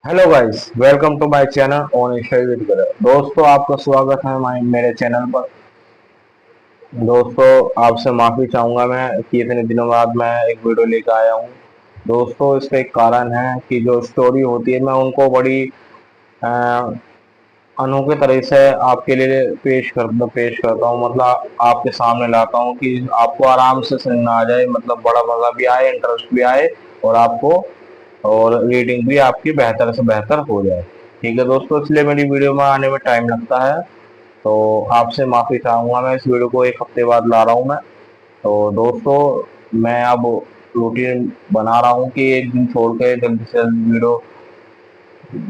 Hello guys, welcome to my channel on study with brother. दोस्तों, आपका स्वागत है मेरे चैनल पर। दोस्तों, आपसे माफी चाहूंगा मैं कि इतने दिनों बाद मैं एक वीडियो लेकर आया हूं। दोस्तों, इसका एक कारण है कि जो स्टोरी होती है मैं उनको बड़ी अ, अनोखे तरह से आपके लिए पेश करता हूं। मतलब आपके सामने लाता हूं कि आपको आराम से समझ में आ जाए, मतलब बड़ा मजा भी आए, इंटरेस्ट भी आए और आपको और रीडिंग भी आपकी बेहतर से बेहतर हो जाए। ठीक है दोस्तों, इसलिए मेरी वीडियो में आने में टाइम लगता है, तो आपसे माफी चाहूंगा। मैं इस वीडियो को एक हफ्ते बाद ला रहा हूँ मैं। तो दोस्तों, मैं अब रूटीन बना रहा हूँ कि एक दिन छोड़ के जल्दी से जल्दी वीडियो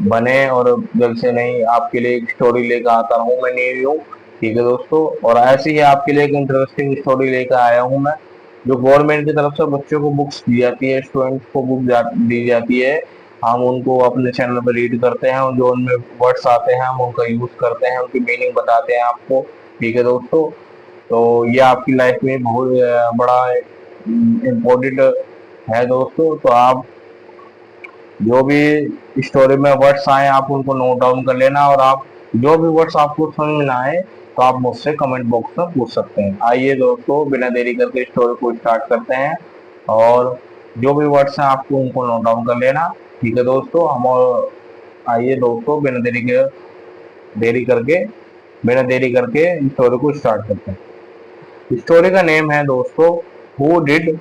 बने और जल्द से नहीं आपके लिए एक स्टोरी लेकर आता हूँ मैं न्यू। ठीक है दोस्तों, और ऐसे ही आपके लिए एक इंटरेस्टिंग स्टोरी लेकर आया हूँ मैं, जो गवर्नमेंट की तरफ से बच्चों को बुक्स दी जाती है, स्टूडेंट्स को दी जाती है। हम उनको अपने चैनल पर रीड करते हैं और जो उनमें वर्ड्स आते हैं हम उनका यूज करते हैं, उनकी मीनिंग बताते हैं आपको। ठीक है दोस्तों, तो ये आपकी लाइफ में बहुत बड़ा इम्पोर्टेंट है दोस्तों। तो आप जो भी स्टोरी में वर्ड्स आए आप उनको नोट डाउन कर लेना, और आप जो भी वर्ड्स आपको समझ में ना आए तो आप मुझसे कमेंट बॉक्स में पूछ सकते हैं। आइए दोस्तों, बिना देरी करके स्टोरी को स्टार्ट करते हैं, और जो भी वर्ड्स हैं आपको उनको नोट डाउन कर लेना। ठीक है दोस्तों, हम और आइए दोस्तों, देरी करके बिना देरी करके स्टोरी को स्टार्ट करते हैं। स्टोरी का नेम है दोस्तों, हु डिड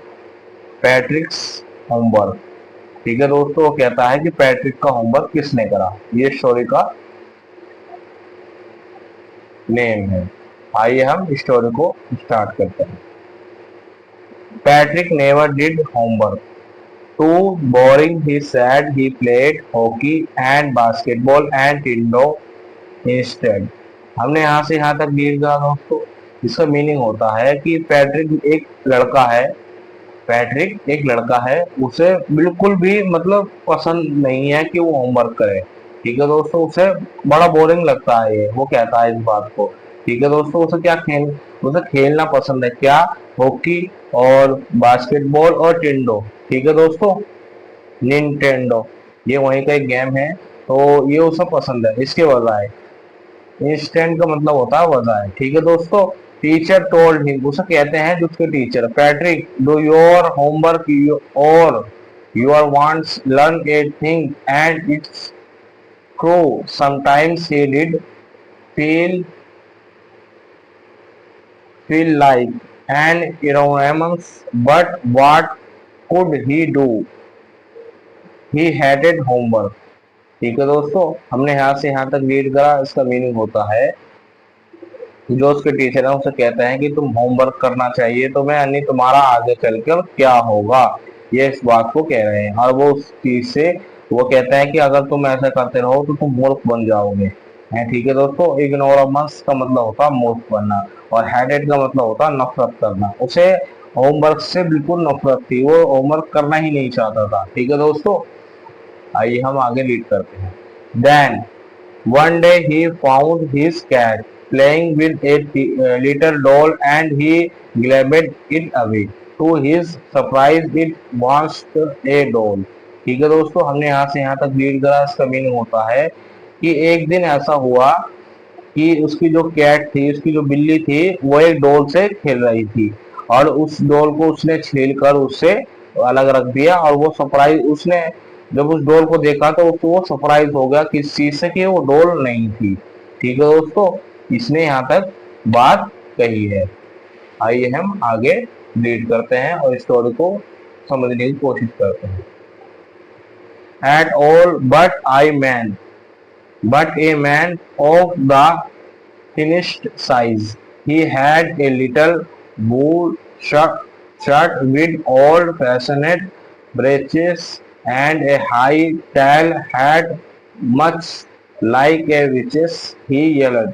पैट्रिक्स होमवर्क। ठीक है दोस्तों, वो कहता है कि पैट्रिक का होमवर्क किसने करा, ये स्टोरी का नेम है। आइए हम स्टोरी को स्टार्ट करते हैं। Patrick never did homework, too boring he said he played hockey and basketball and Nintendo instead. हमने यहाँ से यहाँ तक रीड करा दोस्तों। इसका मीनिंग होता है कि पैट्रिक एक लड़का है, उसे बिल्कुल भी मतलब पसंद नहीं है कि वो होमवर्क करे। ठीक है दोस्तों, उसे बड़ा बोरिंग लगता है ये, वो कहता है इस बात को। ठीक है दोस्तों, उसे खेलना पसंद है, क्या? हॉकी और बास्केटबॉल और टिंडो। ठीक है दोस्तों, निंटेंडो, ये वहीं का एक गेम है, तो ये उसे पसंद है इसके बजाय। इंस्टेंट का मतलब होता है बजाय। ठीक है दोस्तों, टीचर टोल्ड हिम, उसे कहते हैं जो उसके teacher, Patrick do your homework और your wants learn a thing and it's true sometimes he did feel like an enormous, but what could he do? He hated homework। ठीक है दोस्तों, हमने यहाँ से यहाँ तक रीड करा। इसका मीनिंग होता है, जो उसके टीचर है उसे कहते हैं कि तुम होमवर्क करना चाहिए तुम्हें, यानी तुम्हारा आगे चलकर क्या होगा, ये इस बात को कह रहे हैं। और वो उस चीज से वो कहते हैं कि अगर तुम ऐसा करते रहो तो तुम मूर्ख बन जाओगे। है ठीक है दोस्तों, इग्नोरेंस का मतलब होता है मूर्ख बनना, और हेडेड का मतलब होता है नफरत करना। उसे होमवर्क से बिल्कुल नफरत थी, वो होमवर्क करना ही नहीं चाहता था। ठीक है दोस्तों, आइए हम आगे लीड करते हैं। Then one day he found his cat playing with a little doll and he grabbed it away. To his surprise, it was a doll। ठीक है दोस्तों, हमने यहाँ से यहाँ तक रीड करा। इसका मीनिंग होता है कि एक दिन ऐसा हुआ कि उसकी जो कैट थी, उसकी जो बिल्ली थी, वो एक डॉल से खेल रही थी, और उस डॉल को उसने छील कर उससे अलग रख दिया। और वो सरप्राइज, उसने जब उस डॉल को देखा तो उसको वो सरप्राइज हो गया किस चीज से, कि वो डॉल नहीं थी। ठीक है दोस्तों, इसने यहाँ तक बात कही है। आइए हम आगे रीड करते हैं और स्टोरी को समझने की कोशिश करते हैं। At all but a man of the finished size. He had a little wool shirt with old-fashioned breeches and a high tall hat, much like a witch's. He yelled।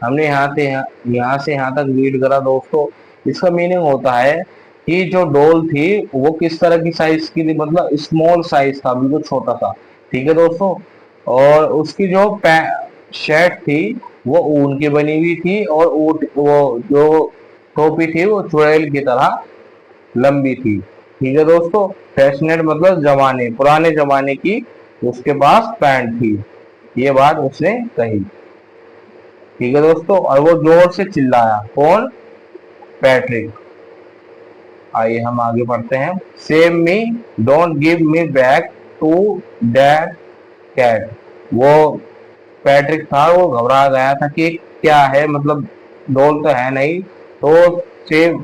हमने यहाँ से यहाँ तक रीड करा दोस्तों। इसका मीनिंग होता है कि जो डॉल थी वो किस तरह की साइज की थी, मतलब स्मॉल साइज था, बिल्कुल छोटा सा। ठीक है दोस्तों, और उसकी जो शर्ट थी वो ऊन की बनी हुई थी, और वो जो टोपी थी वो चुड़ैल की तरह लंबी थी। ठीक है दोस्तों, फैशनेट मतलब जमाने पुराने जमाने की उसके पास पैंट थी, ये बात उसने कही। ठीक है दोस्तों, और वो जोर से चिल्लाया। कौन? पैट्रिक। आइए हम आगे बढ़ते हैं। Save me, don't give me back to that cat. वो पैट्रिक था, वो घबरा गया था कि क्या है, मतलब डोल तो है नहीं। तो सेव,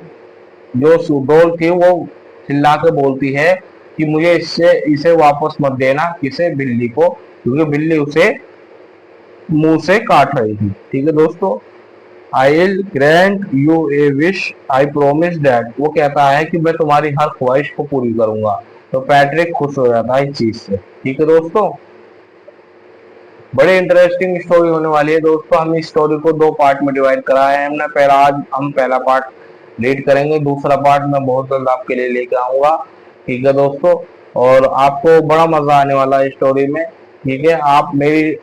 जो डोल थी वो चिल्ला के बोलती है कि मुझे इससे इसे वापस मत देना। किसे? बिल्ली को, क्योंकि बिल्ली उसे मुंह से काट रही थी। ठीक है दोस्तों, I will grant U A wish, I promise that. वो कहता है कि मैं तुम्हारी हर ख्वाहिश को पूरी करूंगा। तो पैट्रिक खुश हो जाता है इस चीज से। ठीक है दोस्तों, बड़े इंटरेस्टिंग स्टोरी होने वाली है दोस्तों। हम इस स्टोरी को दो पार्ट में डिवाइड करा है हमने। पहला, आज हम पहला पार्ट रीड करेंगे, दूसरा पार्ट मैं बहुत जल्द आपके लिए लेके आऊंगा। ठीक है दोस्तों, और आपको बड़ा मजा आने वाला है स्टोरी में। ठीक है, आप मेरी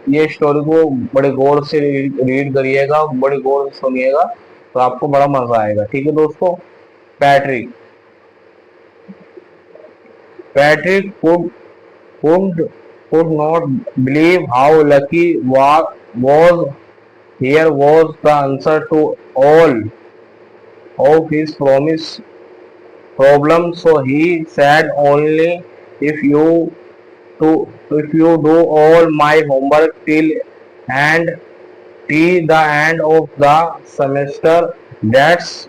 ये स्टोरी को बड़े गौर से रीड करिएगा, बड़े गौर से सुनिएगा, तो आपको बड़ा मजा आएगा। ठीक है दोस्तों, Patrick Patrick could not believe how lucky was here was the answer to all of his problems. So he said, only if you if you do all my homework till the end of the semester, that's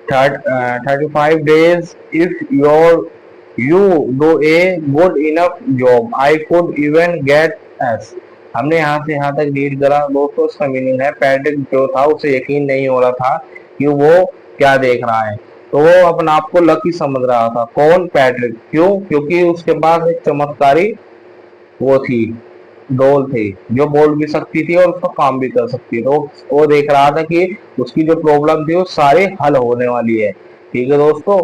35 days. If you do a good enough job, I could even get S। हमने यहाँ से यहाँ तक read करा दोस्तों। इसका meaning है, Patrick जो था उसे यकीन नहीं हो रहा था कि वो क्या देख रहा है, तो वो अपने आप को लकी समझ रहा था। कौन? पैट्रिक। क्यों? क्योंकि उसके पास एक चमत्कारी वो थी, डोल थी, जो बोल भी सकती थी और उसका काम भी कर सकती थी। तो वो देख रहा था कि उसकी जो प्रॉब्लम थी वो सारी हल होने वाली है। ठीक है दोस्तों,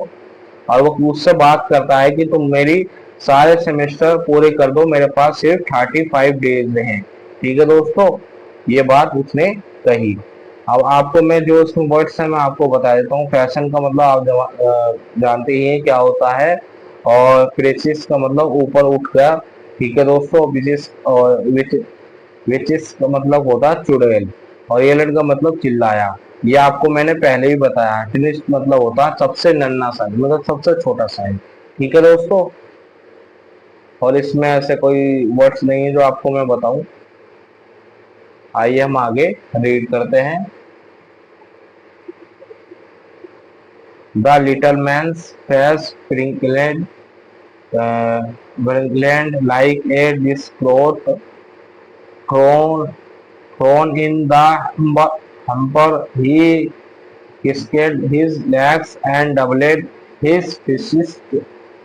और वो उससे बात करता है कि तुम मेरी सारे सेमेस्टर पूरे कर दो, मेरे पास सिर्फ 35 डेज हैं। ठीक है दोस्तों, ये बात उसने कही। अब आपको मैं जो इसमें वर्ड्स है मैं आपको बता देता हूँ। फैशन का मतलब आप जानते ही हैं क्या होता है, और क्रेसिस का मतलब ऊपर उठ गया। ठीक है दोस्तों, विचिस का मतलब होता है चुड़ैल, और एलर्ट का मतलब चिल्लाया। ये आपको मैंने पहले ही बताया। फिनिश मतलब होता है सबसे नन्हा साइज, मतलब सबसे छोटा साइज। ठीक है दोस्तों, और इसमें ऐसे कोई वर्ड्स नहीं है जो आपको मैं बताऊं। आइए हम आगे रीड करते हैं। The little man's face wrinkled like a discloth thrown in the hamper. He kicked his legs and doubled his fists,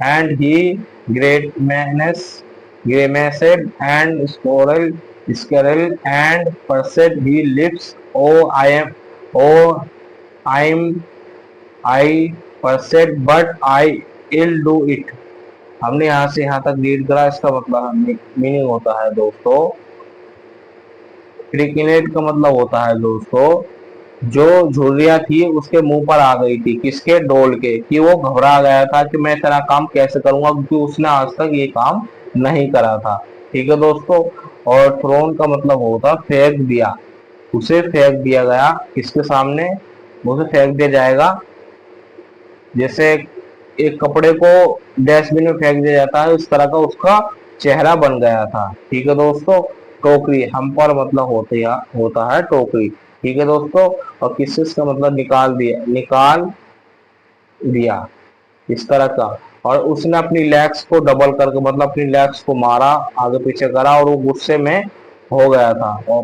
and he grimaced and scowled and pursed his lips. Oh, I pursed, but I will do it। हमने यहाँ से यहाँ तक read करा। इसका मतलब meaning होता है दोस्तों, क्रिकिनेट का मतलब होता है दोस्तों, जो झुर्रियाँ थी उसके मुंह पर आ गई थी। किसके? डोल के। कि वो घबरा गया था कि मैं तेरा काम कैसे करूंगा, क्योंकि उसने आज तक ये काम नहीं करा था। ठीक है दोस्तों, और थ्रोन का मतलब होता फेंक दिया। उसे फेंक दिया गया। किसके सामने? उसे फेंक दिया जाएगा, जैसे एक कपड़े को डस्टबिन में फेंक दिया जाता है, उस तरह का उसका चेहरा बन गया था। ठीक है दोस्तों, टोकरी, हम पर मतलब होता है टोकरी। ठीक है दोस्तों, और किसिस का मतलब निकाल दिया, इस तरह का। और उसने अपनी लेग्स को डबल करके मतलब अपनी लेग्स को मारा, आगे पीछे करा, और वो गुस्से में हो गया था और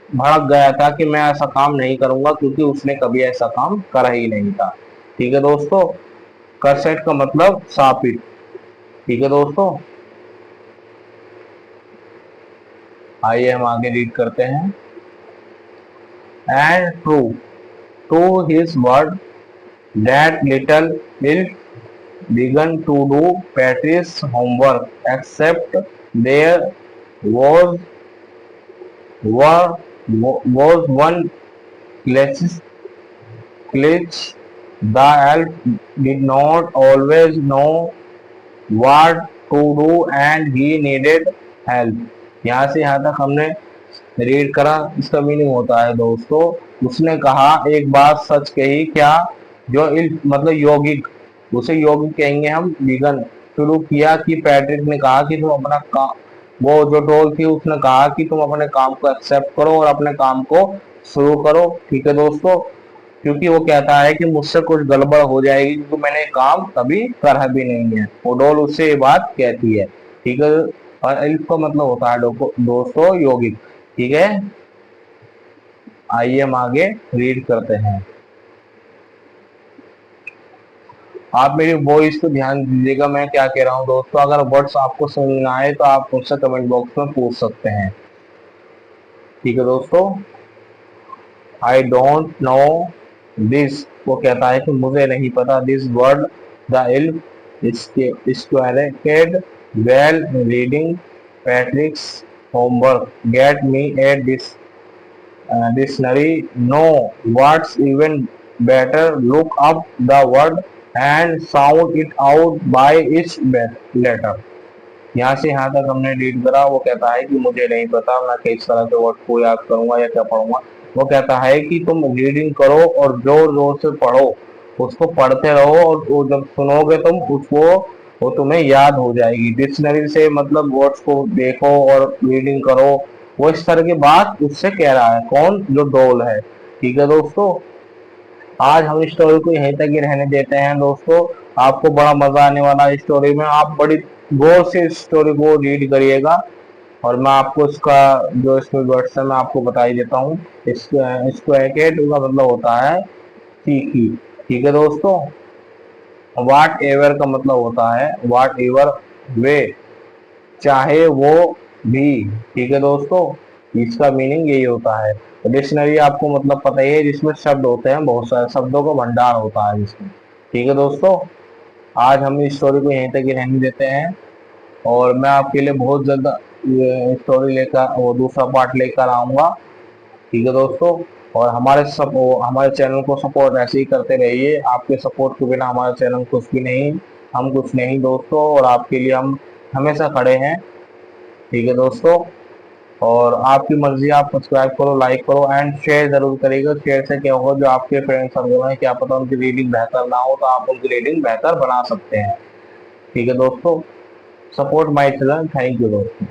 भड़क गया था कि मैं ऐसा काम नहीं करूंगा, क्योंकि उसने कभी ऐसा काम करा ही नहीं था। ठीक है दोस्तों, करसेट का मतलब सापिट। ठीक है दोस्तों, आइए हम आगे रीड करते हैं। And true to his word that little will began to do Patrick's homework, except there was was one glitch. The elf did not always know what to do and he needed help. यहाँ से यहाँ तक हमने read करा। इसका meaning होता है दोस्तों, उसने कहा एक बात सच कही क्या, जो मतलब यौगिक, उसे यौगिक कहेंगे हम विगन, शुरू किया कि पैट्रिक ने कहा कि तुम अपना काम, वो जो डॉल थी उसने कहा कि तुम अपने काम को एक्सेप्ट करो और अपने काम को शुरू करो। ठीक है दोस्तों, क्योंकि वो कहता है कि मुझसे कुछ गड़बड़ हो जाएगी क्योंकि मैंने काम कभी करा भी नहीं है। वो डॉल उससे ये बात कहती है। ठीक है, और एल्फ का मतलब होता है दोस्तों यौगिक। ठीक है, आइए हम आगे रीड करते हैं। आप मेरी वॉइस को ध्यान दीजिएगा, मैं क्या कह रहा हूँ दोस्तों। अगर वर्ड्स आपको समझ में आए तो आप मुझसे कमेंट बॉक्स में पूछ सकते हैं। ठीक है दोस्तों, आई डोंट नो दिस, वो कहता है कि मुझे नहीं पता, this word the elf squared well reading Patrick's homework get me a dictionary. No, what's even better, look up the word and sound it out by its letter. यहाँ से यहाँ तक हमने रीड करा। वो कहता है कि मुझे नहीं पता, मैं किस तरह के वर्ड को याद करूंगा या क्या पढ़ूंगा। वो कहता है कि तुम रीडिंग करो और जोर जोर से पढ़ो, उसको पढ़ते रहो और वो जब सुनोगे तुम उसको, वो तुम्हें याद हो जाएगी। डिक्शनरी से मतलब वर्ड्स को देखो और रीडिंग करो। वो इस तरह की बात उससे कह रहा है, कौन, जो डोल है। ठीक है दोस्तों, आज हम स्टोरी को यहीं तक ही रहने देते हैं दोस्तों। आपको बड़ा मजा आने वाला है स्टोरी में, आप बड़ी गौर से इस स्टोरी को रीड करिएगा। और मैं आपको इसका जो इसमें वर्ड्स है मैं आपको बता ही देता हूँ। इसको एकेड का मतलब होता है सीखी। ठीक है दोस्तों, वाट एवर का मतलब होता है वाट एवर वे, चाहे वो भी। ठीक है दोस्तों, इसका मीनिंग यही होता है। डिक्शनरी आपको मतलब पता ही है, जिसमें शब्द होते हैं, बहुत सारे शब्दों का भंडार होता है जिसमें। ठीक है दोस्तों, आज हम इस स्टोरी को यहीं तक ही रहने देते हैं और मैं आपके लिए बहुत जल्द ये स्टोरी लेकर वो दूसरा पार्ट लेकर आऊंगा। ठीक है दोस्तों, और हमारे चैनल को सपोर्ट ऐसे ही करते रहिए। आपके सपोर्ट के बिना हमारा चैनल कुछ भी नहीं, हम कुछ नहीं दोस्तों, और आपके लिए हम हमेशा खड़े हैं। ठीक है दोस्तों, और आपकी मर्जी, आप सब्सक्राइब करो, लाइक करो एंड शेयर जरूर करिएगा। शेयर से क्या होगा, जो आपके फ्रेंड सर्कल हैं, क्या पता उनकी रीडिंग बेहतर ना हो तो आप उनकी रीडिंग बेहतर बना सकते हैं। ठीक है दोस्तों, support my channel. Thank you दोस्तों।